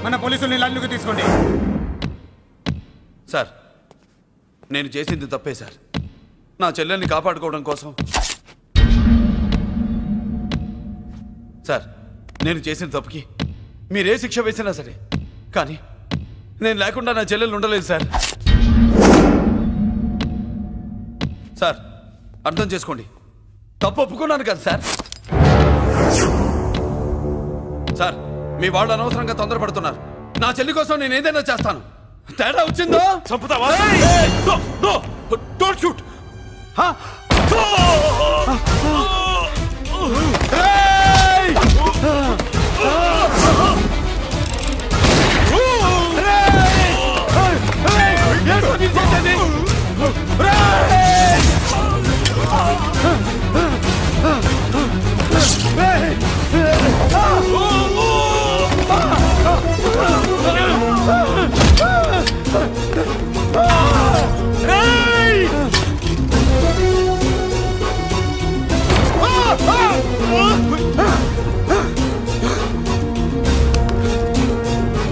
మన పోలీసుల్ని లైన్లోకి తీసుకోండి. సార్ నేను చేసింది తప్పే సార్. నా చెల్లెల్ని కాపాడుకోవడం కోసం సార్ నేను చేసిన తప్పుకి మీరే శిక్ష వేసినా సరే, కానీ నేను లేకుండా నా చెల్లెలు ఉండలేదు సార్. సార్ అర్థం చేసుకోండి, తప్పు ఒప్పుకున్నాను కదా సార్. సార్ మీ వాళ్ళు అనవసరంగా తొందరపడుతున్నారు. నా చెల్లి కోసం నేను ఏదైనా చేస్తాను. తేడా వచ్చిందో చంపుతావా? Don't shoot.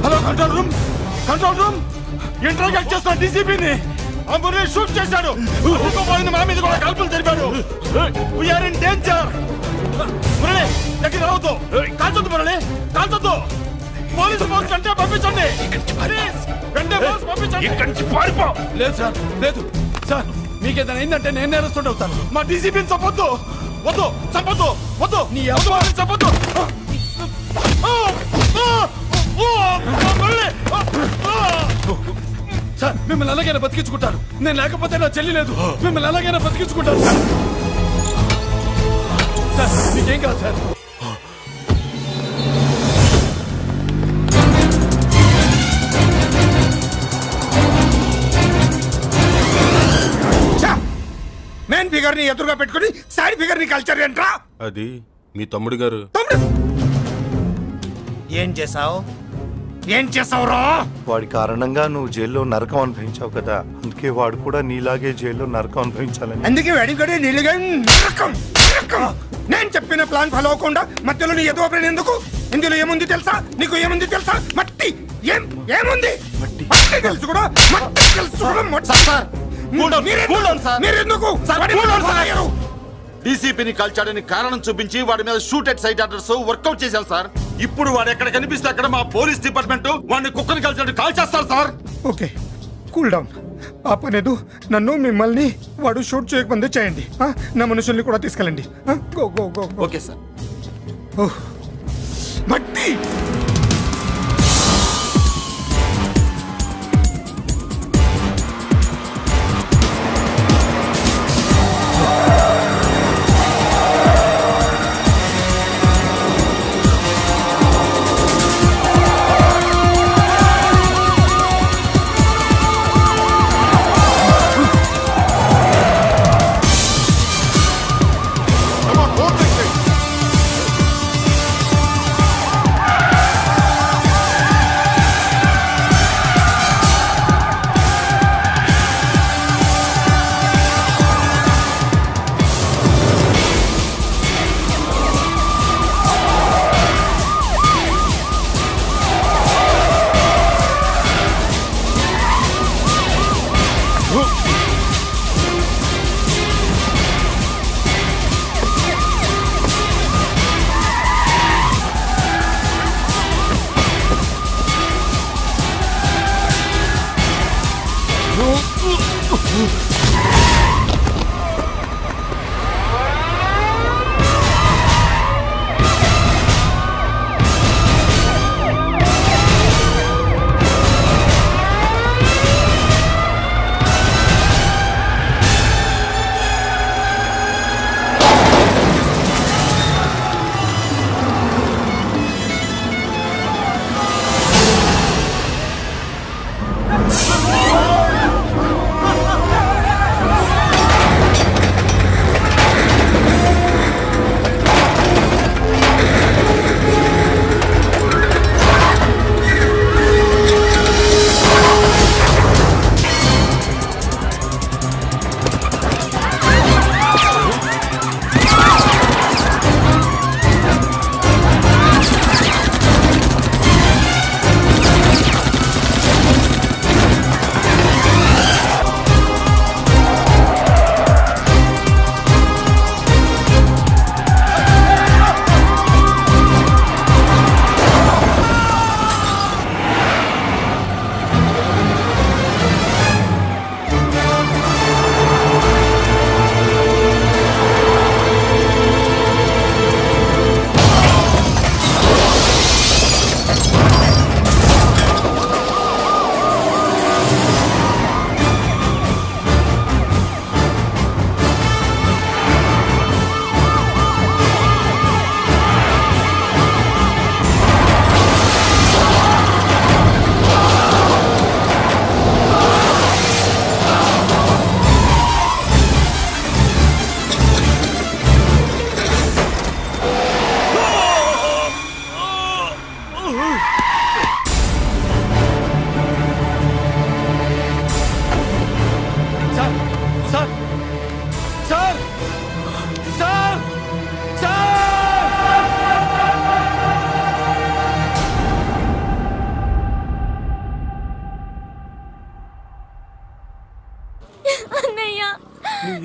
Hello control room interrogate చేస్తున్న డీసీపీని మురళి షూట్ చేశాడు. పోయింది, మా మీద కూడా కాల్పులు జరిపాడు. We're in danger. మురళి దగ్గర రావద్దు, కాల్చొద్దు మురళి, కాల్చొద్దు. పోలీసు ఫోర్స్ కంటే పంపించండి, వెంటనే ఫోర్స్ పంపించండి. ఇక్కడి నుంచి పారిపో. లేదు సార్, లేదు సార్, మీకేదైనా అయిందంటే నేను నేరస్తుడు అవుతాను. మా డీసీపీని చంపొద్దు, వద్దు, చంపొద్దు, వద్దు, నీ అవ్వ చంపొద్దు. సార్ మిమ్మల్ని అలాగైనా బతికించుకుంటారు. నేను లేకపోతే నా చెల్లి లేదు. మిమ్మల్ని అలాగైనా బతికించుకుంటారు సార్. సార్ మీకేం కాదు సార్. మెయిన్ ఫిగర్ ని ఎదురుగా పెట్టుకుని సైడ్ ఫిగర్ ని కల్చర్ ఏంట్రా? అది మీ తమ్ముడు గారు. ఏం చేసావు? ఏం చేసావురా? వాడి కారణంగా నువ్వు జైల్లో నరకం అనుభవించావు కదా, అందుకే వాడు కూడా నీలాగే జైల్లో నరకం అనుభవించాలని. అందుకే వెడిగడి నీళ్ళగా నరకం. నేను చెప్పిన ప్లాన్ ఫాలో అవ్వకుండా మధ్యలో నీ ఎదురు ప్లాన్ ఎందుకు? ఇందులో ఏముంది తెలుసా? నీకు ఏముంది తెలుసా? మట్టి. ఏముంది? మట్టి తెలుసు కూడా, మట్టి తెలుసు కూడా. మీరెందుకు డీసీపీని కాల్చాడని కారణం చూపించి వాడి మీద shoot at sight orders work out చేశారు సార్. ఇప్పుడు వాడు ఎక్కడ కనిపిస్తే అక్కడ మా పోలీస్ డిపార్ట్మెంట్ వాడిని కుక్కని కాల్చాడు కాల్ చేస్తారు సార్. Okay, cool down. ఆ పనేదు నన్ను మిమ్మల్ని వాడు షూట్ చేయకముందే చేయండి. నా మనుషుల్ని కూడా తీసుకెళ్ళండి. Go go go. Okay sir. మట్టి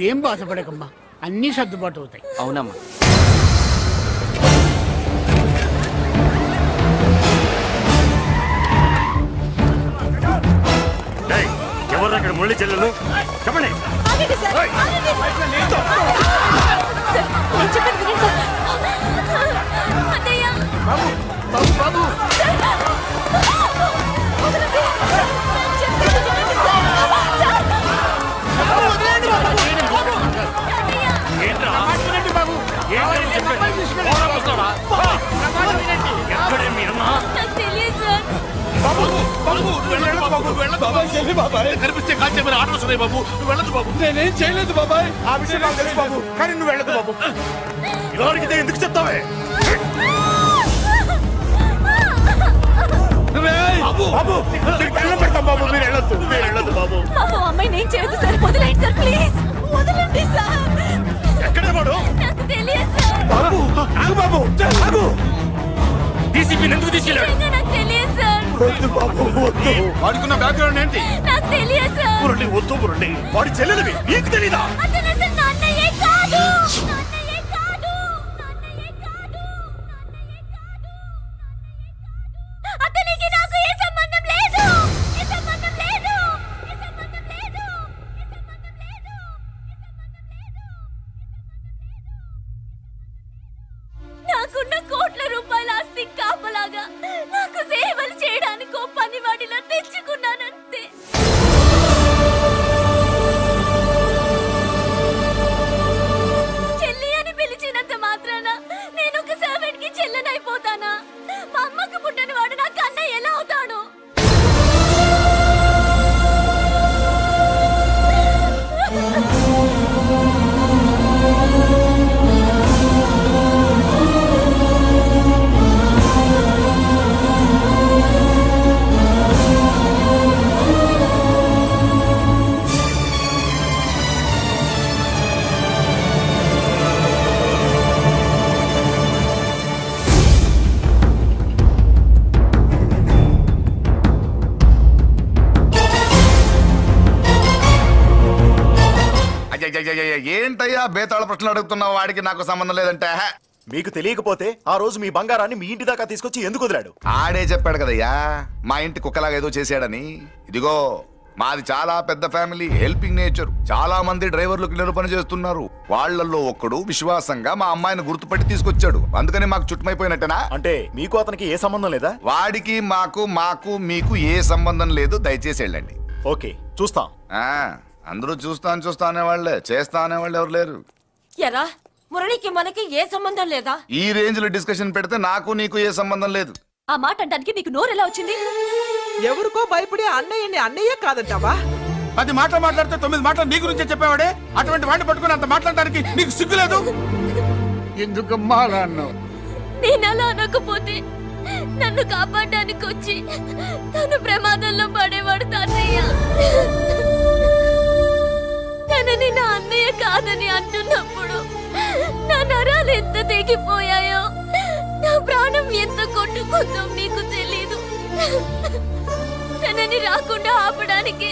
నువ్వేం బాధపడకమ్మా, అన్నీ సర్దుబాటు అవుతాయి. అవునమ్మా. ఎవరు అక్కడ మురళి చెల్లెలు? చెప్పండి. కనిపిస్తే కాల్చేమని ఆర్డర్స్ ఉన్నాయి బాబు. వెళ్ళదు బాబు. నేనేం చేయలేదు బాబాయ్. ఆ విషయం నాకు తెలుసు బాబు, కానీ నువ్వు వెళ్ళదు బాబు. ఇలా ఎందుకు చెప్తావే? బాబు మీకు దండం పెడతాం బాబు, మీరు వెళ్ళొద్దు, మీరు వెళ్ళొద్దు బాబు. అమ్మాయి నేను చేయదు సార్, వదిలేండి సార్, ప్లీజ్ వదలండి సార్. ఎక్కడే వాడు? నాకు తెలియదు సార్. బాబు ఆగు బాబు, ఆగు. డీసీపీని ఎందుకు తీసుకెళ్ళాడు? నాకు తెలియదు సార్. వద్దు బాబు, వద్దు. వాడుకున్న బ్యాక్గ్రౌండ్ ఏంటి? నాకు తెలియదు సార్. మురళి వద్దు, మురళి వాడి చెల్లెలివి, నీకు తెలీదా? అతను అసలు నా అన్నయ్యే కాదు. అన్నయ్యే కాదు. అన్నయ్యే కాదు. అన్నయ్యే కాదు. అతనికి నాకు ఏ సంబంధం లేదు. ఏ సంబంధం లేదు. ఏ సంబంధం లేదు. ఏ సంబంధం లేదు. నాకున్న కోట్ల రూపాయల ఆస్తి కాపలాగా నాకు సేవలు చేయడానికి ఓ పనివాడిలా తెచ్చుకున్నానంతే. చెల్లి అని పిలిచినంత మాత్రాన నేను ఒక సర్వెంట్ కి చెల్లెనైపోతానా? మా అమ్మకు పుట్టిన వాడు నా కన్నయ్య ఎలా అవుతాడు? ఏంటయ్యా బేతాళ ప్రశ్నలు అడుగుతున్నావు? వాడికి నాకు సంబంధం లేదంటే. మీకు తెలియకపోతే ఆ రోజు మీ బంగారాన్ని మీ ఇంటి దాకా తీసుకొచ్చి ఎందుకు వదిలాడు? ఆడే చెప్పాడు కదయ్యా మా ఇంటి కుక్కలాగా ఏదో చేశాడని. ఇదిగో మాది చాలా పెద్ద ఫ్యామిలీ, హెల్పింగ్ నేచర్. చాలా మంది డ్రైవర్లు క్లీనర్ పని చేస్తున్నారు. వాళ్లలో ఒక్కడు విశ్వాసంగా మా అమ్మాయిని గుర్తుపట్టి తీసుకొచ్చాడు. అందుకని మాకు చుట్టుమైపోయినట్టేనా? అంటే మీకు అతనికి ఏ సంబంధం లేదా? వాడికి మాకు మీకు ఏ సంబంధం లేదు. దయచేసి వెళ్ళండి. ఓకే, చూస్తాం. అందరూ చూస్తా అనేవాళ్లే, చేస్తా అనేవాళ్ళు ఎవరు లేరు. ఎరా మురళికి మనకి ఏ సంబంధం లేదా? ఈ రేంజ్ లో డిస్కషన్ పెడితే నాకు నీకు ఏ సంబంధం లేదు. ఆ మాట అంటానికి నీకు నోరు ఎలా వచ్చింది? ఎవరికో భయపడి అన్నయ్య కాదంటావా? 10 మాటలు మాట్లాడితే 9 మాటలు నీ గురించే చెప్పేవాడే. అటువంటి వాడిని పట్టుకుని అంత మాట్లాడడానికి నీకు సిగ్గులేదు? ఎందుకమ్మా అలా అన్నావు? నేను అలా అనకపోతే నన్ను కాపాడడానికి వచ్చి తను ప్రమాదంలో పడేవాడు తాతయ్య. తనని నా అన్నయ్య కాదని అంటున్నప్పుడు నా నరాలు ఎంత తెగిపోయాయో, నా ప్రాణం ఎంత కొట్టుకుందో నీకు తెలీదు. తనని రాకుండా ఆపడానికి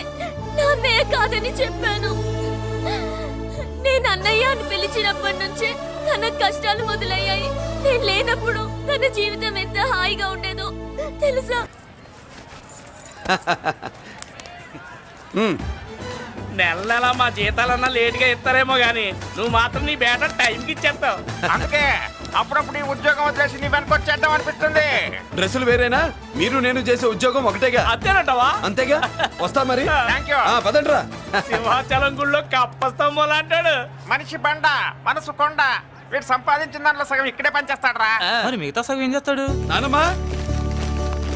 నా అన్నయ్య కాదని చెప్పాను. నేను అన్నయ్య అని పిలిచినప్పటి నుంచే తన కష్టాలు మొదలయ్యాయి. నేను లేనప్పుడు తన జీవితం ఎంత హాయిగా ఉండేదో తెలుసా? నెల నెల మా జీతాలన్నా లేటుగా ఇస్తారేమో గానీ నువ్వు మాత్రం నీ బేట టైంకి ఇచ్చేస్తావు. అందుకే అప్పుడప్పుడు ఈ ఉద్యోగం వదిలేసి నీ వెనక వచ్చేద్దాం అనిపిస్తుంది. డ్రెస్సులు వేరేనా? మీరు నేను చేసే ఉద్యోగం ఒకటేగా. అంతేనంటావా? అంతేగా. వస్తా మరి. థాంక్యూ. పదండ్రా. సింహాచలం గుళ్ళో కప్పస్తంభం అంటాడు. మనిషి బండ, మనసు కొండ. వీడు సంపాదించిన దాంట్లో సగం ఇక్కడే పనిచేస్తాడు రా. మరి మిగతా సగం ఏం చేస్తాడు? నానమ్మా,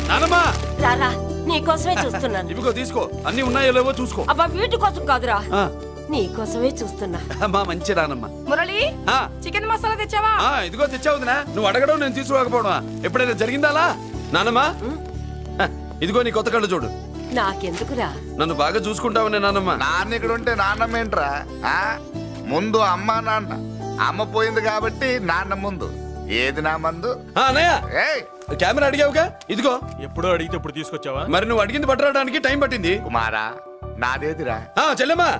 నానమ్మా, రారా, నీకోసమే చూస్తున్నాను. ఇవిగో తీసుకో. అన్ని ఉన్నాయో లేవో చూసుకో. అబ్బా వీటి కోసం కాదురా, నీకోసమే చూస్తున్నా. మా మంచి నానమ్మ. మురళి, చికెన్ మసాలా తెచ్చావా? ఇదిగో తెచ్చావుదినా. నువ్వు అడగడం నేను తీసుకోకపోవడమా ఎప్పుడైనా జరిగిందాలా? నానమ్మా, ఇదిగో నీ కొత్త కళ్ళు చూడు. నాకెందుకురా? నన్ను బాగా చూసుకుంటావనే నానమ్మ. నాన్న ఇక్కడ ఉంటే నాన్నమ్మ ఏంట్రా? ముందు అమ్మ నాన్న. అమ్మ పోయింది కాబట్టి నాన్న ముందు. ఏది నా మందు? అన్నయ్య, కెమెరా అడిగావుగా, ఇదిగో. ఎప్పుడో అడిగితే ఇప్పుడు తీసుకొచ్చావా? మరి నువ్వు అడిగింది పట్టడానికి టైం పట్టింది. కుమారా, నాదేదిరా? చెల్లెమ్మా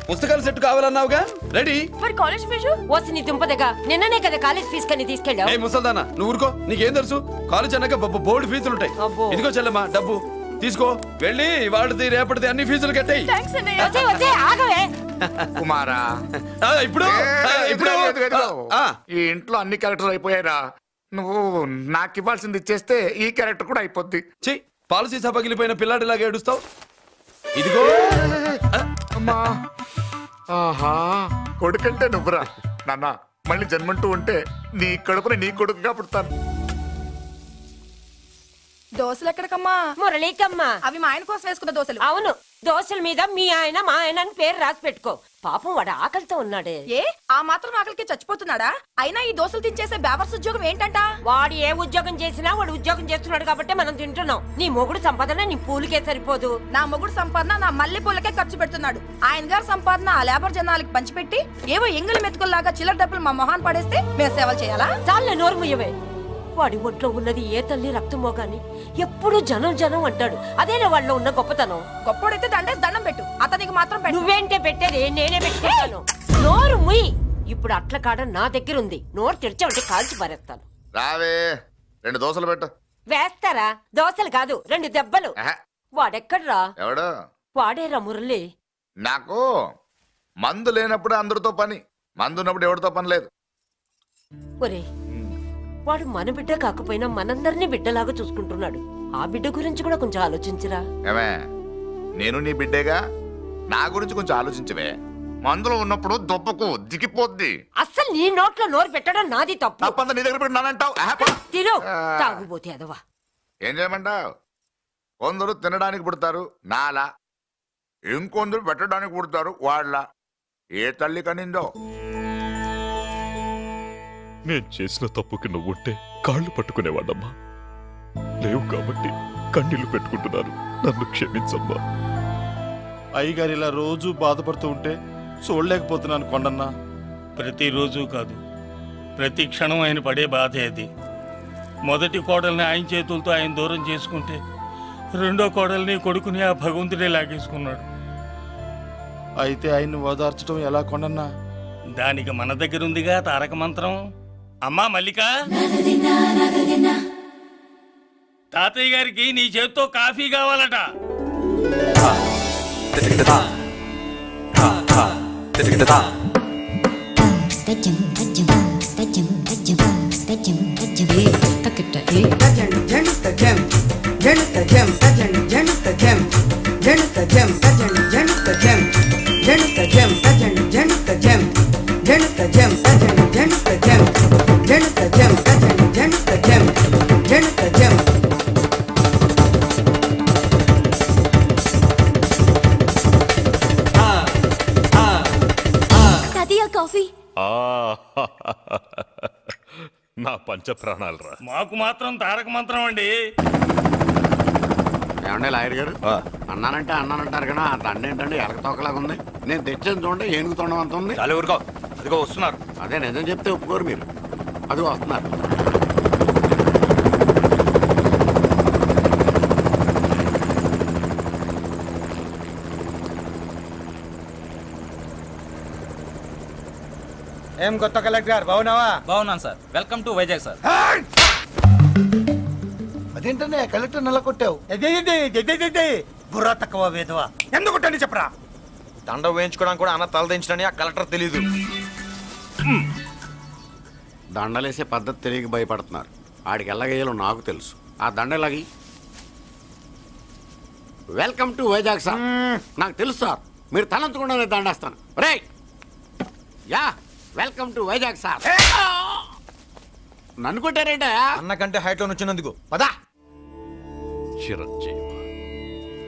పుస్తకాల సెట్ కావాలన్నావుగా, రెడీ. మరి కాలేజ్ ఫీజు వస్తే నీ దుంపదగా నిన్ననే కదా కాలేజ్ ఫీజు కని తీసుకెళ్ళావు. ముసల్దానా నువ్వు ఊరుకో, నీకేం తెలుసు? కాలేజ్ అన్నాక బోర్డు ఫీజులు ఉంటాయి. ఇదిగో చెల్లెమ్మా డబ్బు తీసుకో, వెళ్ళి వాడిది రేపటిది అన్ని ఫీజులు కట్టాయి. కుమారా ఇప్పుడు ఈ ఇంట్లో అన్ని క్యారెక్టర్ అయిపోయారా? నువ్వు నాకు ఇవ్వాల్సింది ఇచ్చేస్తే ఈ క్యారెక్టర్ కూడా అయిపోద్ది. చెయ్యి, పాలసీ పగిలిపోయిన పిల్లాడిలాగా ఏడుస్తావు. ఇదిగో అమ్మా. ఆహా, కొడుకంటే నువ్వురా నాన్న. మళ్ళీ జన్మంటూ ఉంటే నీ కడుపున నీ కొడుకుగా పుడతాను. దోశలు ఎక్కడికమ్మా? మురళీకమ్మా. అవి మా ఆయన కోసం వేసుకున్న దోశలు. అవును, దోశల మీద మీ ఆయన మా ఆయన అని పేరు రాసి పెట్టుకో. పాపం వాడు ఆకలితో ఉన్నాడే. ఏ ఆ మాత్రం ఆకలికి చచ్చిపోతున్నాడా? అయినా ఈ దోశలు తినేసే బేవర్స్ ఉద్యోగం ఏంటంట? వాడు ఏ ఉద్యోగం చేసినా వాడు ఉద్యోగం చేస్తున్నాడు కాబట్టి మనం తింటున్నాం. నీ మొగుడు సంపాదన నీ పూలకే సరిపోదు. నా మొగుడు సంపాదన నా మల్లె పూలకే ఖర్చు పెడుతున్నాడు. ఆయన గారి సంపాదన ఆ లేబర్ జనాలకి పంచిపెట్టి ఏవో ఎంగిలి మెతుకుల్లాగా చిల్లర డబ్బులు మా మొహాన్ పడేస్తే మేము సేవలు చేయాలా? చాలే నోరు ముయ్యవే. వాడి ఒంట్లో ఉన్నది ఏ తల్లి రక్తమో గాని ఎప్పుడు జనం జనం అంటాడు. అదేనా వాళ్ళలో ఉన్న గొప్పతనం. గొప్పోడైతే దండేసి దండం పెట్టు, అతనికి మాత్రం పెట్టు. నువ్వేంటే పెట్టేది? నేనే పెట్టుకుంటాను. నోరు ముయ్యి. ఇప్పుడు అట్ల కాడ నా దగ్గర ఉంది. నోరు తెరిచావంటే కాల్చి పారేస్తాను. రావే, 2 దోశలు పెట్టు. వేస్తారా? దోశలు కాదు, 2 దెబ్బలు. వాడెక్కడ్రా? ఎవడు? వాడేరా మురళి. నాకు మందు లేనప్పుడు అందరితో పని, మందు ఉన్నప్పుడు ఎవరితో పని లేదు. ఒరే, వాడు మన బిడ్డ కాకపోయినా మనందరినీ బిడ్డలాగా చూసుకుంటున్నాడు. ఆ బిడ్డ గురించి కూడా కొంచెం ఆలోచించరా. ఏమే, నేను నీ బిడ్డేగా, నా గురించి కొంచెం ఆలోచించవే. మందులో ఉన్నప్పుడు దొప్పకు దిగిపోద్ది. అస్సలు నీ నోట్లో నోరు పెట్టడం నాది తప్పు. తప్పంతా నీ దగ్గర పెట్టినానంటావు. తిను, తాగుబోతే అదవా. ఏం చేయమంటావు? కొందరు తినడానికి పుడతారు నాలా, ఇంకొందరు పెట్టడానికి పుడతారు వాళ్ళ. ఏ తల్లి కనిందో? నేను చేసిన తప్పుకి నువ్వుంటే కాళ్ళు పట్టుకునేవాడమ్మా. లేవు కాబట్టి కన్నీళ్లు పెట్టుకుంటున్నాను. నన్ను క్షమించమ్మా. అయ్యగారు ఇలా రోజు బాధపడుతూ ఉంటే చూడలేకపోతున్నాను కొండన్న. ప్రతిరోజు కాదు, ప్రతి క్షణం ఆయన పడే బాధే అది. మొదటి కోడల్ని ఆయన చేతులతో ఆయన దూరం చేసుకుంటే రెండో కోడల్ని కొడుకుని ఆ భగవంతుడే లాగేసుకున్నాడు. అయితే ఆయన్ని ఓదార్చడం ఎలా కొండన్న? దానికి మన దగ్గర ఉందిగా తారక మంత్రం. అమ్మా మల్లిక, తాతయ్య గారికి నీ చేత్తో కాఫీ కావాలట. కాఫీ నా పంచ ప్రాణాలు రా. మాకు మాత్రం తారక మంత్రం అండి. ఏమండే లాయర్ గారు, అన్నానంటారు కదా, ఆ దండ ఏంటంటే ఎలక తోకలాగా ఉంది. నేను తెచ్చాను చూడండి, ఏనుగు తొండం అంత ఉంది. చాలా ఊరుకో, అదిగో వస్తున్నారు. అదే నిజం చెప్తే ఒప్పుకోరు మీరు. అదిగో వస్తున్నారు. ఏం కొత్త కలెక్టర్ బాగున్నావా? బాగున్నాను sir. Welcome to Vizag sir. అదేంటనే కలెక్టర్ నెల కొట్టావు? బుర్ర తక్కువ వేదవా. ఎందుకు కొట్టండి చెప్పరా? దండ వేయించుకోవడానికి కూడా అన్న తలదించడని ఆ కలెక్టర్ తెలీదు. దండలేసే పద్ధతి తెలియక భయపడుతున్నారు. ఆడికి ఎలాగేయాలో నాకు తెలుసు. ఆ దండలాగి వెల్కమ్ టు వైజాగ్ సార్. నాకు తెలుసు సార్, మీరు తలంచకుండానే దండేస్తాను. రే యా, వెల్కమ్ టు వైజాగ్ సార్. నన్ను కొట్టారేంటా? అన్నకంటే హైట్ లో వచ్చినందుకు పదా. చిరంజీవి,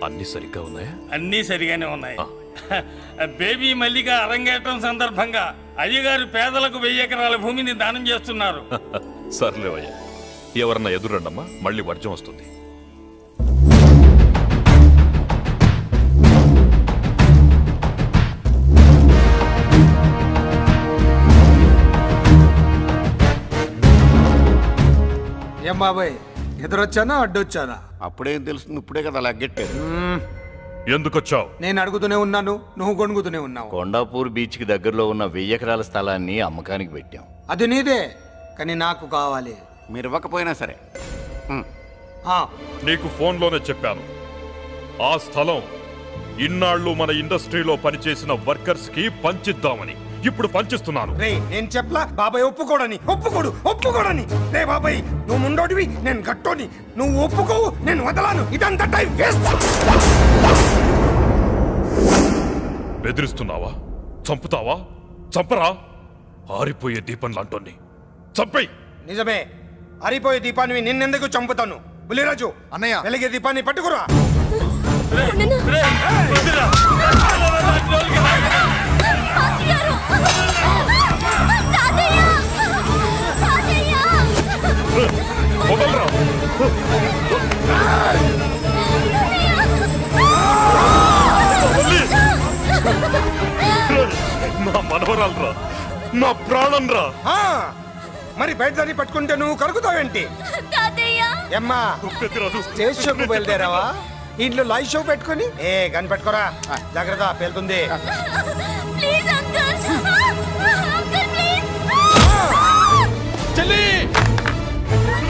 అన్ని సరిగ్గా ఉన్నాయా? అన్నీ సరిగానే ఉన్నాయి. బేబీ మల్లిక అరంగేట్రం సందర్భంగా అయ్యగారు పేదలకు 1000 ఎకరాల భూమిని దానం చేస్తున్నారు. సర్లేవయ్యా, ఎవరన్నా ఎదురండమ్మా, మళ్ళీ వర్జం వస్తుంది. ఏం బాబాయ్, ఎదురొచ్చానా అడ్డొచ్చానా? అప్పుడేం తెలుస్తుంది, ఇప్పుడే కదా లగ్గెట్టారు. ఎందుకొచ్చావు? నేను అడుగుతూనే ఉన్నాను, నువ్వు గొణుగుతూనే ఉన్నావు. కొండాపూర్ బీచ్ కి దగ్గరలో ఉన్న 1000 ఎకరాల స్థలాన్ని అమ్మకానికి పెట్టాం. అది నీదే, కానీ నాకు కావాలి. మీరు ఇవ్వకపోయినా సరే. నీకు ఫోన్లోనే చెప్పాను. ఆ స్థలం ఇన్నాళ్ళు మన ఇండస్ట్రీలో పనిచేసిన వర్కర్స్ కి పంచిద్దామని. ఇప్పుడు పంచిస్తున్నాను. రే నేను చెప్పలా బాబాయ్ ఒప్పుకోడని. ఒప్పుకోడని. రే బాబాయ్ నువ్వు ముండోడివి, నేను గట్టోని. నువ్వు ఒప్పుకోవు, నేను వదలాను. ఇదంతా టైం వేస్ట్. బెదిరిస్తున్నావా? చంపుతావా? చంపరా? ఆరిపోయే దీపం లాంటోని చంపేయ్. నిజమే, ఆరిపోయే దీపాన్ని నిన్నెందుకు చంపుతాను? బుల్లిరాజు అన్నయ్య, వెలిగే దీపాన్ని పట్టుకురా. నా మనవరాలరా, నా ప్రాణం రా. మరి బయటదాన్ని పట్టుకుంటే నువ్వు కరుగుతావేంటి? అమ్మా స్టేజ్ షోకు బయలుదేరావా? ఇంట్లో లైవ్ షో పెట్టుకుని గన్ పెట్టుకోరా, జాగ్రత్త పేలుతుంది. చెల్లి,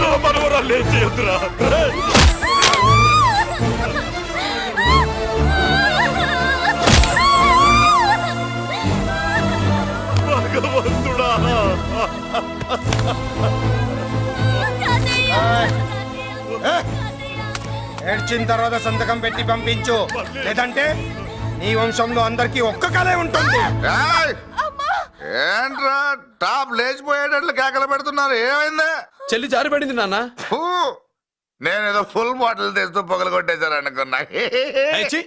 నా మనవరాలు ఏం చేయొద్దురా. భగవంతుడా, ఏడ్చిన తర్వాత సంతకం పెట్టి పంపించు, లేదంటే నీ వంశంలో అందరికి ఒక్క కలే ఉంటుంది. ఏంట్రా టాప్ లేచిపోయేటట్లు కేకలు పెడుతున్నారు? ఏమైంది? చెల్లి జారిపడింది నాన్న. నేనేదో ఫుల్ బాటిల్ తెస్తూ పొగలు కొట్టేశారు అనుకున్నా.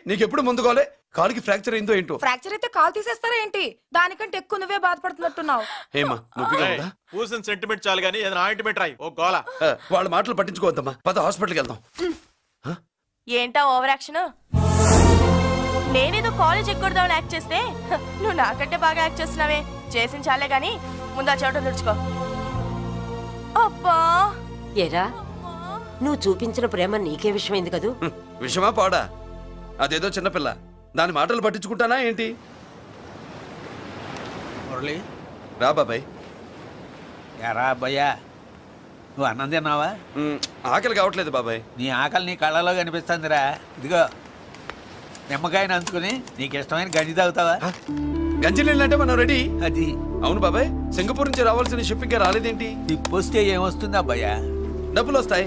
నీకెప్పుడు ముందుకోలే? కాలుకి ఫ్రాక్చర్ అయిందో ఏంటో. ఫ్రాక్చర్ అయితే కాలు తీసేస్తారా ఏంటి? దానికంటే ఎక్కువ నువ్వే బాధపడుతున్నట్టున్నావు. ఏమా నొప్పిగా ఉందా? పూసిన సెంటిమెంట్ చాలు గానీ ఏదైనా ఆయింట్మెంట్ రాయి. ఓ గోల. వాళ్ళ మాటలు పట్టించుకోవద్దమ్మా, పద హాస్పిటల్కి వెళ్దాం. ఏంటా ఓవర్ యాక్షన్? నేనేదో కాలేజ్ ఎక్కడదామని యాక్ట్ చేస్తే నువ్వు నాకంటే బాగా యాక్ట్ చేస్తున్నావే. చేసిన చాలే గాని ముందు ఆ చోట తుడుచుకో. అబ్బా ఏరా, నువ్వు చూపించిన ప్రేమ నీకే విషయమైంది కదూ? విషమా పాడా? అదేదో చిన్నపిల్ల, దాని మాటలు పట్టించుకుంటానా ఏంటి? మురళి రా బాబాయ్. ఎరా అబ్బాయ్యా, నువ్వు అన్నం తిన్నావా? ఆకలి కావట్లేదు బాబాయ్. నీ ఆకలి నీ కళ్ళలో కనిపిస్తుందిరా. ఇదిగో నిమ్మకాయని అంచుకుని నీకు ఇష్టమైన గంజి తాగుతావా? గంజి నీళ్ళంటే మనం రెడీ. అది అవును బాబాయ్, సింగపూర్ నుంచి రావాల్సిన షిప్పింగ్ రాలేదేంటి? తిప్పొస్తే ఏమొస్తుంది అబ్బాయ్యా? డబ్బులు వస్తాయి.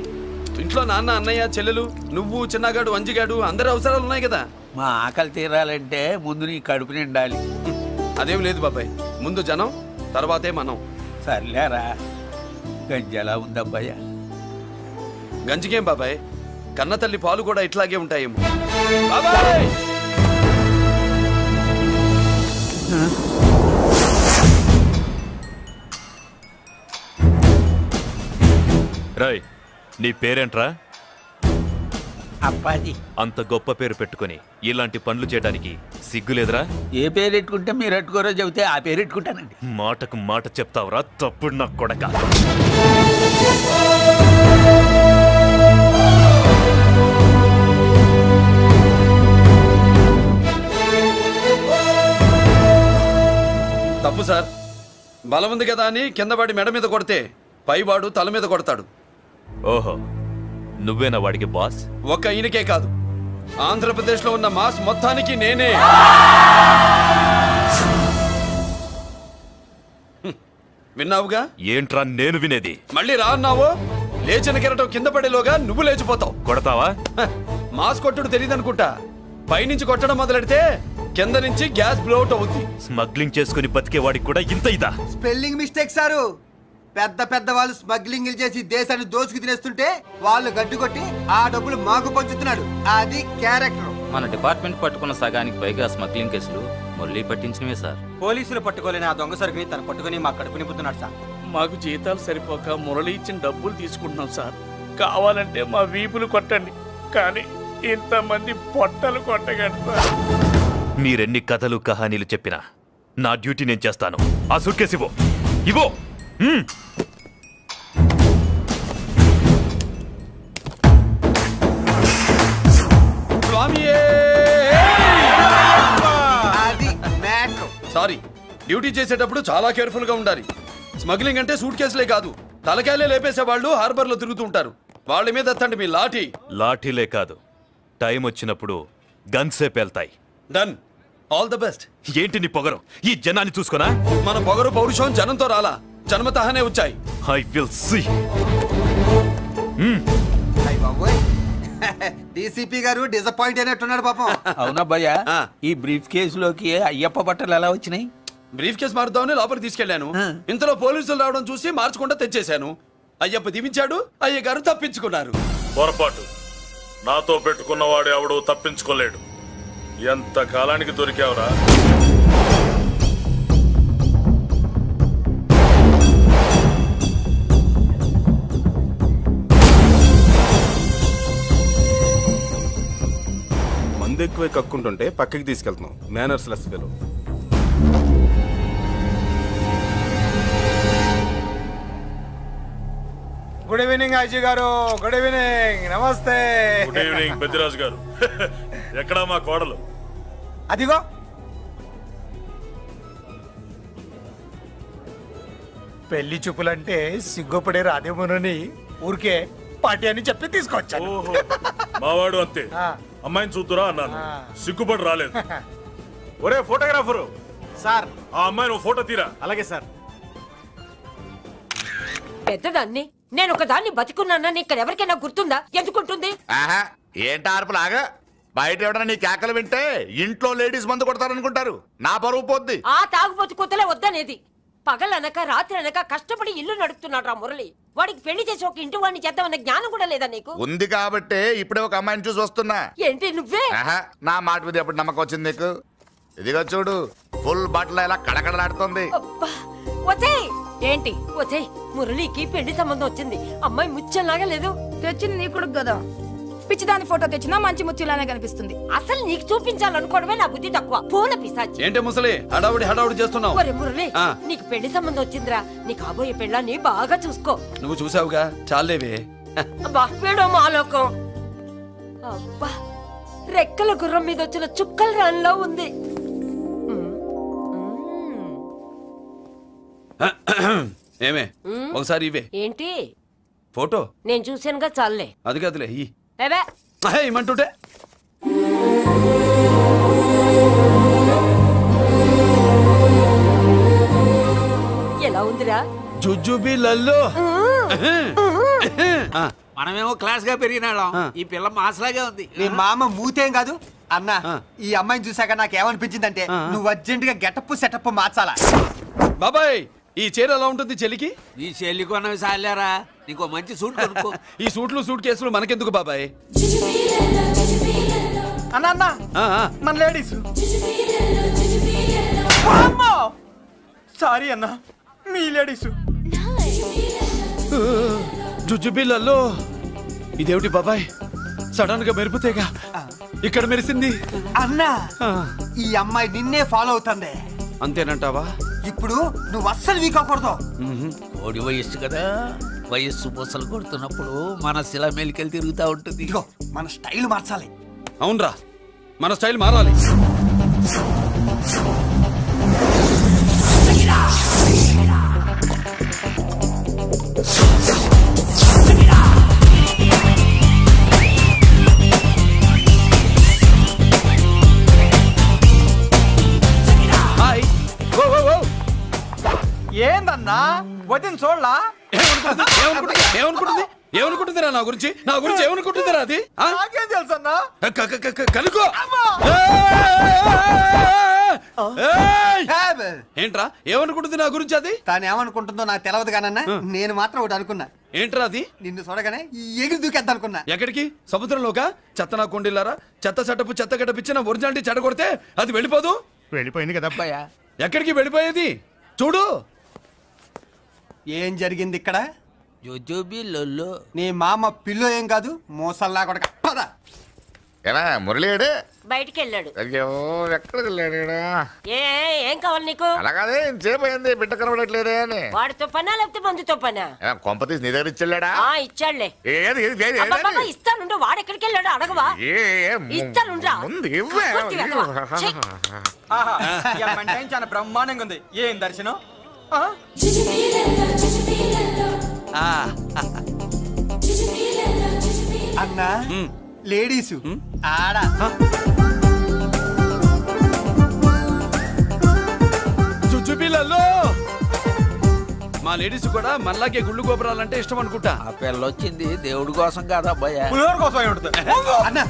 ఇంట్లో నాన్న, అన్నయ్య, చెల్లెలు, నువ్వు, చిన్నగాడు, అంజిగాడు అందరి అవసరాలు ఉన్నాయి కదా. మా ఆకలి తీరాలంటే ముందు నీ కడుపు నిండాలి. అదేం లేదు బాబాయ్, ముందు జనం తర్వాతే మనం. సర్లేరా, గంజి ఎలా ఉంది అబ్బాయ్యా? గంజికేం బాబాయ్, కన్న తల్లి పాలు కూడా ఇట్లాగే ఉంటాయేమో. బాబాయ్ రాయ్, నీ పేరేంట్రా? అప్పాజీ. అంత గొప్ప పేరు పెట్టుకుని ఇలాంటి పనులు చేయడానికి సిగ్గులేదురా? ఏ పేరు పెట్టుకుంటే మీరు పెట్టుకోరో చెబితే ఆ పేరు పెట్టుకుంటానండి. మాటకు మాట చెప్తావురా తప్పుడు నా కొడక. తప్పు సార్. బలం ఉంది కదా అని కిందవాడి మెడ మీద కొడితే పైవాడు తల మీద కొడతాడు. ఓహో, నువ్వేనా వాడికి బాస్? ఒక్క ఈయనకే కాదు, ఆంధ్రప్రదేశ్ లో ఉన్న మాస్ మొత్తానికి నేనే. విన్నావుగా? ఏంట్రా నేను వినేది? మళ్ళీ రా అన్నావో లేచిన కెరటం కింద పడేలోగా నువ్వు లేచిపోతావు. కొడతావా? మాస్ కొట్టుడు తెలియదనుకుంటా. పైనుంచి కొట్టడం మొదలెడితే కింద నుంచి గ్యాస్ బ్లోట్ అవుతుంది. స్మగ్లింగ్ చేసుకుని బతికే వాడికి కూడా ఇంత ఇదా? Spelling mistake sir. పెద్ద పెద్ద వాళ్ళు స్మగ్లింగ్ చేసి దేశాన్ని దోచుకు తినేస్తుంటే వాళ్ళు గడ్డు కొట్టి ఆ డబ్బులు మాకు పంచుతున్నాడు. అది క్యారెక్టర్. మన డిపార్ట్మెంట్ పట్టుకున్న సగానికి పైగా స్మగ్లింగ్ కేసులు మురళి పట్టించినవే సార్. పోలీసులు పట్టుకోలేని ఆ దొంగ సరుకుని తను పట్టుకుని మా కడుపు నింపుతున్నాడు సార్. మాకు జీతాలు సరిపోక మురళి ఇచ్చిన డబ్బులు తీసుకుంటున్నాం సార్. కావాలంటే మా వీపులు కొట్టండి, కానీ ఇంతమంది పొట్టలు కొట్టగండి సార్. మీరెన్ని కథలు కహానీలు చెప్పినా నా డ్యూటీ నేను చేస్తాను. ఆ సూట్ కేసు ఇవ్వు. ఇవ్వు. స్వామియే సారీ, డ్యూటీ చేసేటప్పుడు చాలా కేర్ఫుల్ గా ఉండాలి. స్మగ్లింగ్ అంటే సూట్ కేసులే కాదు, తలకాయలే లేపేసే వాళ్ళు హార్బర్ లో తిరుగుతూ ఉంటారు. వాళ్ళ మీద ఎత్తండి మీ లాఠీ. లాఠీలే కాదు, టైం వచ్చినప్పుడు గన్సే పేల్తాయి. డన్. All the best. ఏంటి నీ పొగరు? ఈ జనాన్ని చూసుకోనా? మన పొగరు పౌరుషం జనంతో రాలా, జన్మతహనే వచ్చాయి. I will see. డీసీపీ గారు డిసప్పాయింట్ అయినట్టున్నాడు పాపం. అవునా భయ్యా, ఈ బ్రీఫ్ కేసులోకి అయ్యప్ప బట్టలు ఎలా వచ్చినాయి? బ్రీఫ్ కేసు మారుద్దామని లోపలికి తీసుకెళ్లాను. ఇంతలో పోలీసులు రావడం చూసి మార్చకుండా తెచ్చేశాను. అయ్యప్ప దీవించాడు, అయ్యగారు తప్పించుకున్నారు. పొరపాటు. నాతో పెట్టుకున్నవాడు ఎవడు తప్పించుకోలేడు. ఎంత కాలానికి దొరికావురా? మందు ఎక్కువ కక్కుంటుంటే పక్కకి తీసుకెళ్తున్నాం. Manners less fellow. Good evening Ajay garu. Good evening. నమస్తే. Good evening Peddiraju garu. ఎక్కడా మా కోడలు? అదిగో. పెళ్లి చూపులంటే సిగ్గుపడే రాధేమోనని ఊరికే పార్టీ అని చెప్పి తీసుకొచ్చాను. మావాడు అంతే. అమ్మాయిని చూద్దురా అన్నాను, సిగ్గుపడి రాలేదు. ఒరే ఫోటోగ్రాఫరు సార్, ఆ అమ్మాయి నువ్వు ఫోటో తీరా. అలాగే సార్. పెద్దదాన్ని నేను ఒక దాన్ని బతికున్నానని ఇక్కడ ఎవరికైనా గుర్తుందా? ఎందుకుంటుంది? ఏంట ఆర్పులాగా? బయట ఎవడన్నా నీ కేకలు వింటే ఇంట్లో లేడీస్ మందు కొడతారనుకుంటారు. నా పరువు పోద్ది. ఆ తాగుబోతు కొత్తలే వద్దనేది. పగలనక రాత్రి అనక కష్టపడి ఇల్లు నడుపుతున్నాడు రా మురళి. వాడికి పెళ్లి చేసి ఒక ఇంటి వాడిని చేద్దామన్న జ్ఞానం కూడా లేదా నీకు? ఉంది కాబట్టే ఇప్పుడే ఒక అమ్మాయిని చూసి వస్తున్నా. ఏంటి నువ్వే? నా మాట మీద ఎప్పుడు నమ్మకం వచ్చింది నీకు? ఇదిగో చూడు, ఫుల్ బట్టలు ఎలా కడకడలాడుతుంది. ఏంటి వచ్చేయ్, మురళికి పెళ్లి సంబంధం వచ్చింది. అమ్మాయి ముచ్చల్లాగా లేదు. తెచ్చింది నీ కొడుకు కదా. పిచ్చిదాని ఫోటో తెచ్చినా మంచి ముచ్చిలానే కనిపిస్తుంది. అసలు నీకు చూపించాలనుకోవడమే నా బుద్ధి తక్కువ. పూల పిశాచి. ఏంటి ముసలి హడావుడి చేస్తున్నావు? ఒరే మురళి, నీకు పెళ్లి సంబంధం వచ్చిందిరా. నీ కాబోయే పెళ్ళాన్ని బాగా చూసుకో. నువ్వు చూసావుగా, చాలేవే. వీడో మాలోకం. అబ్బా, రెక్కల గుర్రం మీద వచ్చిన చుక్కల రాన్లో ఉంది. ఏమే ఒకసారి ఇవే. ఏంటి ఫోటో? నేను చూసానుగా, చాలే. అది కదులే ఏమంటుంటే ఎలా ఉందిరా? జుజుబి లల్లో. మనమేమో క్లాస్ గా పెరిగినాళ్ళం, ఈ పిల్ల మాసలాగే ఉంది. నీ మామ మూతేం కాదు అన్న. ఈ అమ్మాయిని చూసాక నాకేమనిపించిందంటే నువ్వు అర్జెంట్ గా గెటప్ సెటప్ మార్చాలా. బాబాయ్, ఈ చీర ఎలా ఉంటుంది చెలికి? ఈ చెల్లి కొన్నవి సాలేరా, నీకు మంచి సూట్ కొనుక్కో. ఈ సూట్లు సూట్ కేసులు మనకెందుకు బాబాయ్? అన్న మన లేడీస్. సారీ అన్న, మీ లేడీస్. జుజుబిళ్ళల్లో ఇదేమిటి బాబాయ్? సడన్ గా మెరుపుతేగా ఇక్కడ మెరిసింది. అన్నా, ఈ అమ్మాయి నిన్నే ఫాలో అవుతుంది. అంతేనంటావా? ఇప్పుడు నువ్వు అస్సలు వీకకూడదు. కోడి వయస్సు కదా, వయస్సు పూసలు కొడుతున్నప్పుడు మన శిల మేలికెళ్ళి తిరుగుతూ ఉంటుంది. మన స్టైల్ మార్చాలి. అవునరా, మన స్టైల్ మారాలి. ఏందన్నా వదిన చూడలా? ఏమనుకుంటుందిరా నా గురించి? నా గురించి ఏమనుకుంటుందిరా అది? నాకేం తెలుసు అన్నా? కనుకో. ఏంట్రా ఏమనుకుంటుంది నా గురించి? అది తాను ఏమనుకుంటుందో నాకు తెలియదు కానన్నా, నేను మాత్రం ఒకటి అనుకున్నా. ఏంట్రా అది? నిన్ను చూడగానే ఎగిరి దూకేద్దాం అనుకున్నా. ఎక్కడికి? సముద్రంలోకా? చెత్త నా కొండిల్లారా, చెత్త సెటపు చెత్త గడపిచ్చిన ఒరిజినాలిటీ చెడగొడితే అది వెళ్ళిపోదు. వెళ్ళిపోయింది కదా అబ్బాయా. ఎక్కడికి వెళ్ళిపోయేది? చూడు ఏం జరిగింది ఇక్కడ. జోజోబి లొల్లో. నీ మామ పిల్లో ఏం కాదు, మోసల్లా కొడక. పద. ఏనా మురళీడు బయటికి వెళ్ళాడు. అయ్యో ఎక్కడికి వెళ్ళాడు? ఏం కావాలి నీకు? అలాగే సేపు అయింది బిడ్డ కనబడట్లేదే అని. వాడితో పనా లేకపోతే మందుతో పనా? కొంపతీసి నీ దగ్గర ఇచ్చాడా? ఇచ్చాడులే. ఇస్తాను. వాడు ఎక్కడికి వెళ్ళాడు అడగవా? ఇస్తాను చాలా బ్రహ్మాండంగా ఉంది. ఏం దర్శనం? అన్నా లేడీస్ ఆడ చుచ్చుపిల్లల్లో మా లేడీస్ కూడా మళ్ళాగే గుళ్ళు గోపురాలంటే ఇష్టం అనుకుంటా. ఆ పిల్ల వచ్చింది దేవుడి కోసం కాదు అబ్బాయి, అన్న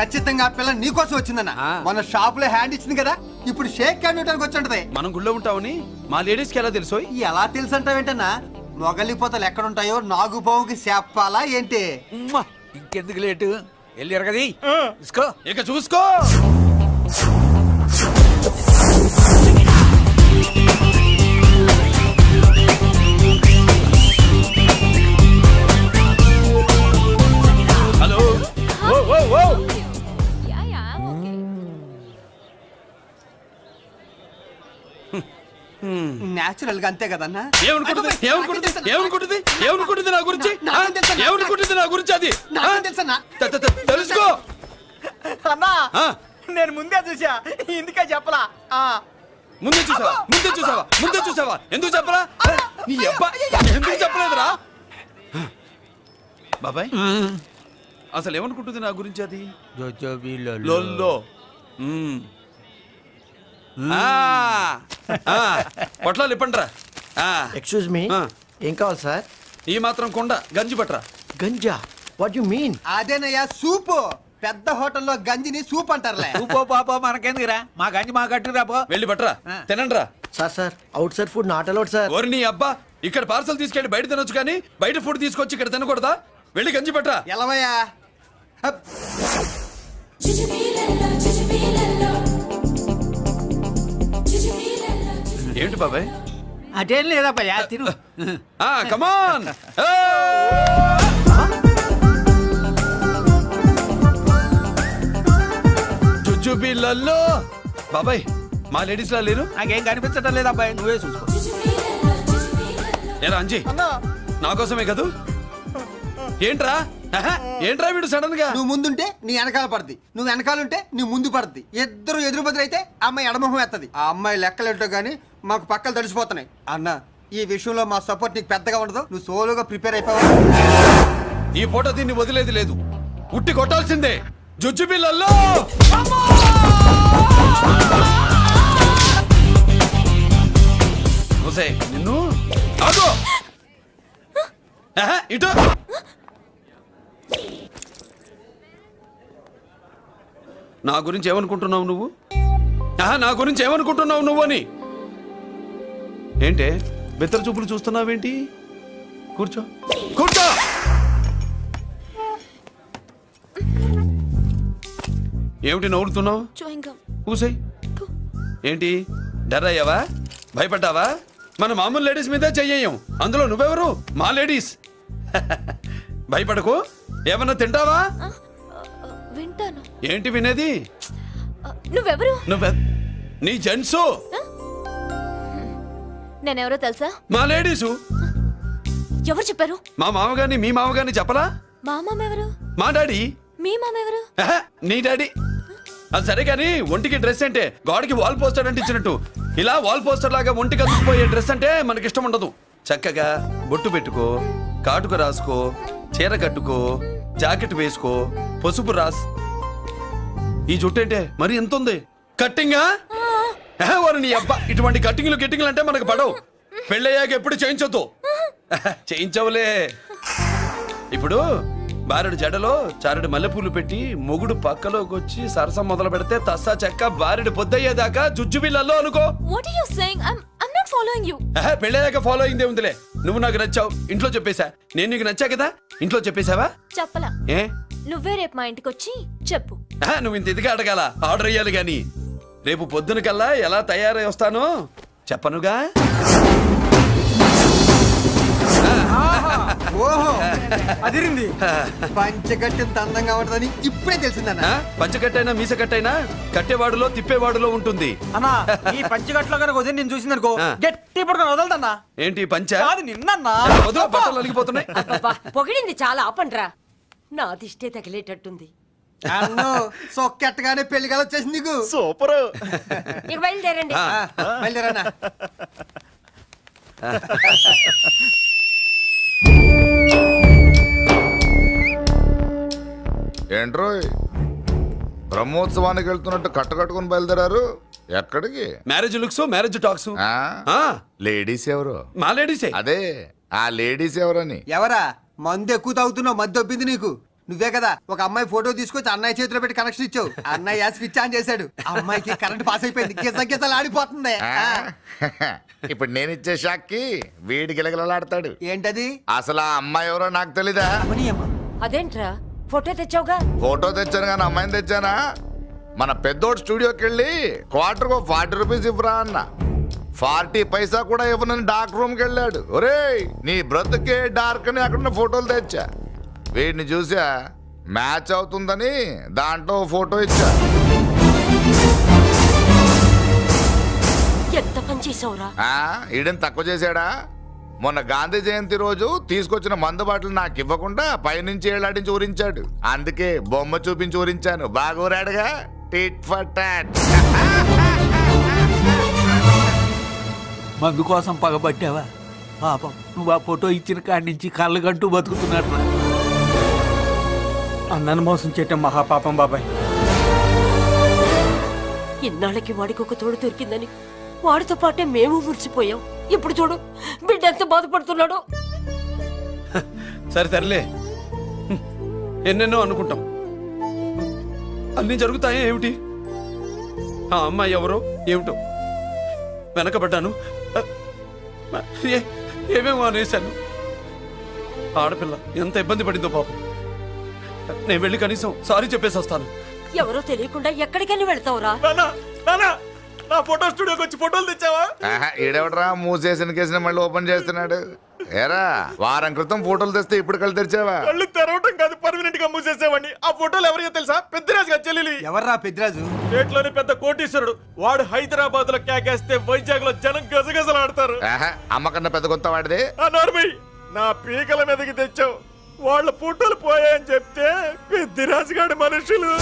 ఖచ్చితంగా ఆ పిల్ల నీ కోసం వచ్చిందన్న. మన షాప్ లో హ్యాండ్ ఇచ్చింది కదా, ఇప్పుడు షేక్ హ్యాండ్ ఇవ్వడానికి వచ్చి ఉంటది. మనం గుళ్ళో ఉంటామని మా లేడీస్ కి ఎలా తెలుసు? ఎలా తెలుసు అంటావేంటన్నా? మొగలిపోతలు ఎక్కడుంటాయో నాగుబావుకి చెప్పాలా ఏంటి? ఇంకెందుకు లేటు, వెళ్ళారు కదా చూసుకో. ఇక చూసుకో. హలో నేచురల్ గా అంతే కదన్నా. ఏమనుకుంటుంది నా గురించి? ఏమనుకుంటుంది నా గురించి? అది తెలుసుకో అన్నా. నేను ముందే చూసా, ఇందుకే చెప్పలా. ముందే చూసావా? ఎందుకు చెప్పరా? నీ అబ్బా ఎందుకు చెప్పలేదురా? బాబాయ్ అసలు ఏమనుకుంటుంది నా గురించి? అది లొల్లో. పొట్లాలు ఇప్పండిరా. ఎక్స్క్యూజ్ మీ, ఏం కావాలి సార్? ఈ మాత్రం కొండ గంజి పట్రా. గంజా? What you mean? అదేనయ్యా సూపు. పెద్ద హోటల్లో గంజిని సూప్ అంటారులే. సూపో పాపో మనకెందుకురా, మా గంజి మా కట్టురా పో. వెళ్ళి పట్రా, తినండిరా. Sir outside food not allowed sir. ఓరి నీ అబ్బా, ఇక్కడ పార్సల్ తీసుకెళ్ళి బయట తినొచ్చు కానీ బయట ఫుడ్ తీసుకొచ్చి ఇక్కడ తినకూడదా? వెళ్ళి గంజి పట్రా. ఎలవయ్యా. ఏంటి బాబాయ్? అదేం లేదబ్బా, తిను. కమాన్. చుచ్చుపిల్లల్లో బాబాయ్ మా లేడీస్ లా లేరు? నాకేం కనిపించడం లేదు అబ్బాయి, నువ్వే చూసుకో. ఏరా అంజీ, నా కోసమే కదూ? ఏంట్రా వీడు సడన్ గా? నువ్వు ముందుంటే నీ వెనకాల పడుద్ది, నువ్వు వెనకాలంటే నీ ముందు పడుద్ది. ఇద్దరు ఎదురు బదులు అయితే అమ్మాయి ఎడమొహం ఎత్తది. ఆ అమ్మాయి లెక్కలేంటో గానీ మాకు పక్కలు తడిసిపోతున్నాయి. అన్న ఈ విషయంలో మా సపోర్ట్ నీకు పెద్దగా ఉండదు, నువ్వు సోలోగా ప్రిపేర్ అయిపోవాలి. ఈ ఫోటో దీన్ని వదిలేది లేదు, ఉట్టి కొట్టాల్సిందే. జుజ్జుబిల్లల్లో నిన్ను ఇటు నా గురించి ఏమనుకుంటున్నావు నువ్వు? నా గురించి ఏమనుకుంటున్నావు నువ్వు అని? ఏంటే బెత్తర చూపులు చూస్తున్నావేంటి? కూర్చో. ఏమిటి నవ్వుతున్నావు? కూసై. ఏంటి డర్ అయ్యావా? భయపడ్డావా? మన మామూలు లేడీస్ మీద చెయ్యం, అందులో నువ్వెవరు? మా లేడీస్. భయపడకు. ఏమన్నా తింటావా? వింటాను. ఏంటి వినేది? నువ్వెవరు? నీ జెంట్సు. నేనెవరో తెలుసా? మా లేడీసు. ఎవరు చెప్పారు? మా మామగారిని మీ మామగారిని చెప్పలా? మా మామ ఎవరు? మా డాడీ. మీ మామ ఎవరు? నీ డాడీ. అది సరే కానీ ఒంటికి డ్రెస్ అంటే గాడికి వాల్ పోస్టర్ అంటే ఇచ్చినట్టు ఇలా వాల్ పోస్టర్ లాగా ఒంటికి అందుకుపోయే డ్రెస్ అంటే మనకి ఇష్టం ఉండదు. చక్కగా బొట్టు పెట్టుకో, కాటుక రాసుకో, చీర కట్టుకో, జాకెట్ వేసుకో, పసుపు రాస్. ఈ జుట్టు అంటే మరి ఎంత ఉంది? కట్టింగా? వారు నీ అబ్బా, ఇటువంటి కట్టింగ్లు గిట్టింగ్లు అంటే మనకు పడవు. పెళ్ళయ్యాక ఎప్పుడు చేయించొద్దు. చేయించవులే. ఇప్పుడు బారెడు జడలో చారెడు మల్లెపూలు పెట్టి మొగుడు పక్కలోకి వచ్చి సరసం మొదలు పెడితే తస్సా చెక్క బారెడు పొద్దయ్యేదాకా జుజ్జుబిళ్ళల్లో అనుకో. పెళ్ళయ్యాక ఫాలో అయిందే ఉందిలే. నువ్వు నాకు నచ్చావు, ఇంట్లో చెప్పేశా. నేను నీకు నచ్చా కదా, ఇంట్లో చెప్పేశావా? చెప్పలా. ఏ నువ్వే రేపు మా ఇంటికి వచ్చి చెప్పు. నువ్వు ఇంత ఇదిగా అడగాల, ఆర్డర్ అయ్యాలి గాని. రేపు పొద్దున కల్లా ఎలా తయారై వస్తానో చెప్పనుగా. ఓహో అదిరింది. పంచగట్టెంత అందంగా ఉంటుందని ఇప్పుడే తెలిసిందన్న. పంచకట్టైనా మీసకట్టైనా కట్టేవాడులో తిప్పేవాడులో ఉంటుంది. అన్నా ఈ పంచగట్లో కనుక వదిలి నేను చూసిందనుకో గట్టి పడుకొని వదలదన్నా. ఏంటి పంచ? కాదు నిన్నన్నా. బట్టలు అలిగిపోతున్నాయి. పొగిడింది చాలా ఆపండ్రా. నా దిష్టే తగిలేటట్టుంది. అన్ను సొక్కెట్టగానే పెళ్లి కల వచ్చేసింది నీకు. సూపర్. ఇక బయలుదేరండి. బయలుదేరన్నా. ఏంట్రోయ్ బ్రహ్మోత్సవానికి వెళ్తున్నట్టు కట్టుకొని బయలుదేరారు? ఎక్కడికి? Marriage looks, marriage talks. Ladies ఎవరు? మా లేడీసే. అదే ఆ లేడీస్ ఎవరని. ఎవరా? మందు ఎక్కువ తాగుతున్నావు, మధ్య ఒప్పింది నీకు. నువ్వే కదా ఒక అమ్మాయి ఫోటో తీసుకొచ్చి అన్నయ్య చేతిలో పెట్టి కనెక్షన్ ఇచ్చావు. అన్నయ్య స్విచ్ ఆన్ చేశాడు. అమ్మాయికి కరెంట్ పాస్ అయిపోయింది. గిసలు ఆడిపోతుంది. ఇప్పుడు నేను ఇచ్చే షాక్కి వీడి గిలగిలలాడతాడు. ఏంటది? అసలు ఆ అమ్మాయి ఎవరో నాకు తెలీదా? అదేంట్రా ఫోటో తెచ్చావుగా? ఫోటో తెచ్చాను కానీ అమ్మాయిని తెచ్చానా? మన పెద్దోడు స్టూడియోకి వెళ్ళి క్వార్టర్ 40 రూపీస్ ఇవ్వరా అన్న. 40 పైసా కూడా ఇవ్వనని డార్క్ రూమ్కి వెళ్ళాడు. ఒరేయ్ నీ బ్రతుకే డార్క్ అని అక్కడ ఫోటోలు తెచ్చా. వీడిని చూసా మ్యాచ్ అవుతుందని దాంట్లో ఫోటో ఇచ్చా. ఎంత పని చేసావురా? ఈడని తక్కువ చేశాడా? మొన్న గాంధీ జయంతి రోజు తీసుకొచ్చిన మందు బాటలు నాకు ఇవ్వకుండా పైనుంచి ఏలాడించి ఊరించాడు. అందుకే బొమ్మ చూపించి ఊరించాను. బాగా ఊరాడుగా. Tit for tat. మందు కోసం పగబట్టావా? పాపం నువ్వు ఆ ఫోటో ఇచ్చిన కాడి నుంచి కళ్ళగంటూ బతుకుతున్నట్టు. అన్నను మోసం చేయటం మహాపాపం బాబాయ్. ఇన్నాళ్ళకి వాడికి ఒక తోడు దొరికిందని వాడితో పాటే మేము మురిసిపోయాం. ఇప్పుడు చూడు బిడ్డ ఎంత బాధపడుతున్నాడో. సరే తరలే, ఎన్నెన్నో అనుకుంటాం, అన్నీ జరుగుతాయే ఏమిటి? ఆ అమ్మాయి ఎవరో ఏమిటో వెనకబడ్డాను, ఏమేమో అనేశాను. ఆడపిల్ల ఎంత ఇబ్బంది పడిందో పాపం. నేను వెళ్ళి కనీసం సారీ చెప్పేసి వస్తాను. ఎవరో తెలియకుండా ఎక్కడికని వెళ్తావురా? నా ఫోటో స్టూడియోకి వచ్చి ఫోటోలు తెచ్చావా? ఈడెవడరా మూసేసిన కేసుని మళ్ళీ ఓపెన్ చేస్తున్నాడు? ఏరా వారం క్రితం ఫోటోలు తెస్తే ఇప్పుడు కళ్ళు తెరిచావా? కళ్ళు తెరవటం కాదు, పర్మనెంట్ గా మూసేసేవాడిని. ఆ ఫోటోలు ఎవరికో తెలుసా? పెద్దరాజు గారి చెల్లెలి. ఎవర్రా పెద్దరాజు? స్టేట్లోని పెద్ద కోటీశ్వరుడు. వాడు హైదరాబాద్ లో కేకేస్తే వైజాగ్ లో జనం గజగజలాడతారు. అమ్మకన్నా పెద్ద కొత్త వాడిదే. నా పీకల మీదకి తెచ్చావు. వాళ్ళ ఫోటోలు పోయాయని చెప్తే పెద్దరాజు గారి మనుషులు.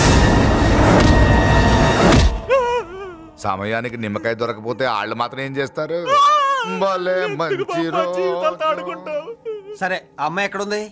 సమయానికి నిమ్మకాయ దొరకపోతే వాళ్ళు మాత్రం ఏం చేస్తారు? భలే మంచి రోజు. సరే అమ్మాయి ఎక్కడుంది?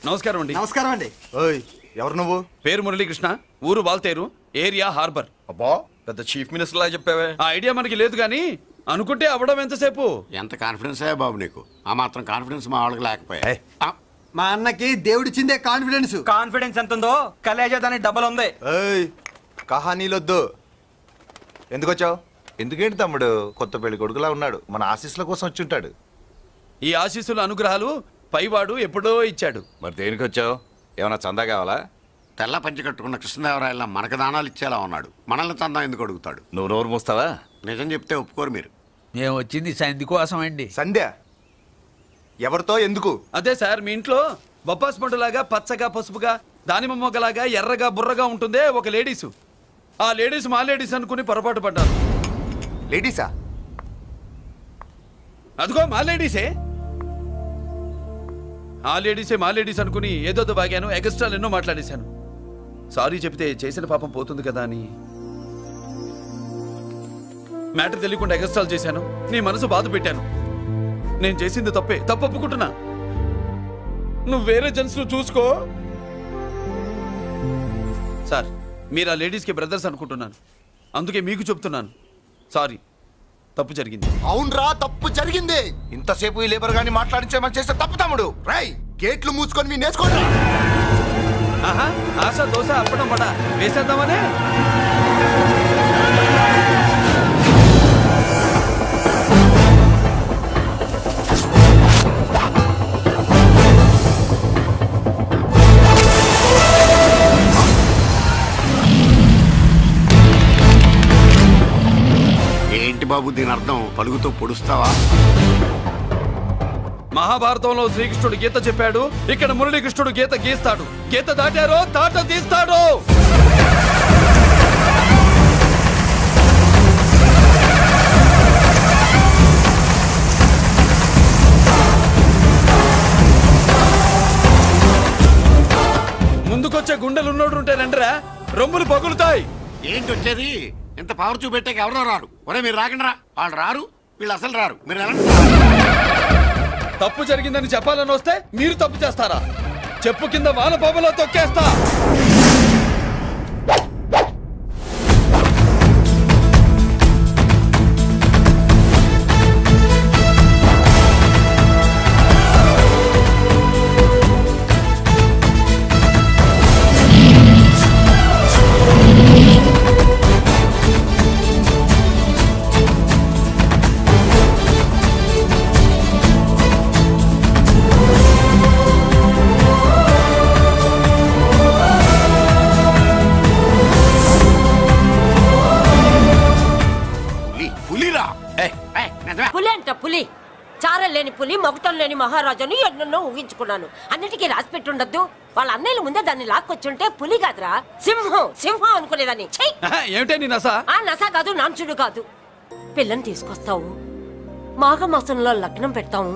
నమస్కారం అండి. నమస్కారం అండి. ఓయ్ ఎవరు నువ్వు? పేరు మురళీకృష్ణ, ఊరు వాల్తేరు, ఏరియా హార్బర్. అబ్బా పెద్ద చీఫ్ మినిస్టర్ లాగా చెప్పావే. ఆ ఐడియా మనకి లేదు కానీ అనుకుంటే అవ్వడం ఎంతసేపు? ఎంత కాన్ఫిడెన్స్ అయ్యా బాబు నీకు? ఆ మాత్రం కాన్ఫిడెన్స్ మా వాళ్ళకి లేకపోయా? మా అన్నకి దేవుడిచ్చిందే కాన్ఫిడెన్స్. కాన్ఫిడెన్స్ ఎంత ఉందో కలేజా దాని డబల్ ఉంది. కహానీలొద్దు. ఎందుకు వచ్చావు? ఎందుకేంటి తమ్ముడు కొత్త పెళ్లి కొడుకులా ఉన్నాడు. మన ఆశీస్సుల కోసం వచ్చి ఉంటాడు. ఈ ఆశీస్సుల అనుగ్రహాలు పైవాడు ఎప్పుడో ఇచ్చాడు. మరి దేనికి వచ్చావు? ఏమైనా చందా కావాలా? తెల్ల పంచి కట్టుకున్న కృష్ణదేవరాయల మనకు దానాలు ఇచ్చేలా ఉన్నాడు. మనల్ని చందా ఎందుకు అడుగుతాడు? నువ్వు నోరు మూస్తావా? నిజం చెప్తే ఒప్పుకోరు మీరు. మేము వచ్చింది సంధి కోసం అండి. సంధ్య ఎవరితో ఎందుకు? అదే సార్, మీ ఇంట్లో బొప్పాస్ పండులాగా పచ్చగా పసుపుగా దానిమ్మ మొగ్గలాగా ఎర్రగా బుర్రగా ఉంటుందే ఒక లేడీసు. ఆ లేడీస్ మా లేడీస్ అనుకుని పొరపాటు పడ్డాను. లేడీసా? అదిగో మా లేడీసే. ఆ లేడీసే మా లేడీస్ అనుకుని ఏదో బాగాను, ఎగస్ట్రాలు ఎన్నో మాట్లాడేశాను. సారీ చెప్తే చేసిన పాపం పోతుంది కదా అని మ్యాటర్ తెలియకుండా ఎగస్ట్రాలు చేశాను. నీ మనసు బాధ పెట్టాను. నేను చేసింది తప్పే, తప్పు ఒప్పుకుంటున్నా. నువ్వు వేరే జెంట్స్ చూసుకో. సార్, మీరు ఆ లేడీస్కి బ్రదర్స్ అనుకుంటున్నాను, అందుకే మీకు చెప్తున్నాను. సారీ, తప్పు జరిగింది. అవునరా, తప్పు జరిగింది. ఇంతసేపు ఈ లేబర్ గాని మాట్లాడించేమని చేస్తే తప్పు తమ్ముడు. రై గేట్లు మూసుకొని మీ నేర్చుకోండి. ఆహా, ఆశ దోశ అప్పడం వడ వేసేద్దామనే. ఏంటి బాబు దీని అర్థం? పలుగుతో పొడుస్తావా? మహాభారతంలో శ్రీకృష్ణుడు గీత చెప్పాడు, ఇక్కడ మురళీకృష్ణుడు గీత గీస్తాడు. గీత దాటారో తాట తీస్తాడు. ముందుకొచ్చే గుండెలున్నోడు ఉంటే రండిరా, రొమ్ములు పగులుతాయి. ఏంటి వచ్చేది? ఇంత పవర్ చూపెట్టాక ఎవరో రారు. ఒరే మీరు రాకండి రా. వాళ్ళు రారు, వీళ్ళు అసలు రారు. మీరు ఎలా? తప్పు జరిగిందని చెప్పాలని వస్తే మీరు తప్పు చేస్తారా? చెప్పు కింద వాన బాబులో తొక్కేస్తా. పులి అంట పులి. చారం లేని పులి, మొగటం లేని మహారాజుని ఎన్నెన్నో ఊహించుకున్నాను. అన్నిటికీ రాసి పెట్టుండద్దు. వాళ్ళ అన్నయ్యల ముందే దాన్ని లాక్కొచ్చుంటే పులి కాదురా, సింహం సింహం అనుకునేదాన్ని. ఏమిటే నీ నస? ఆ నస కాదు, నాంచుడు కాదు. పిల్లని తీసుకొస్తావు, మాఘమాసంలో లగ్నం పెడతాము,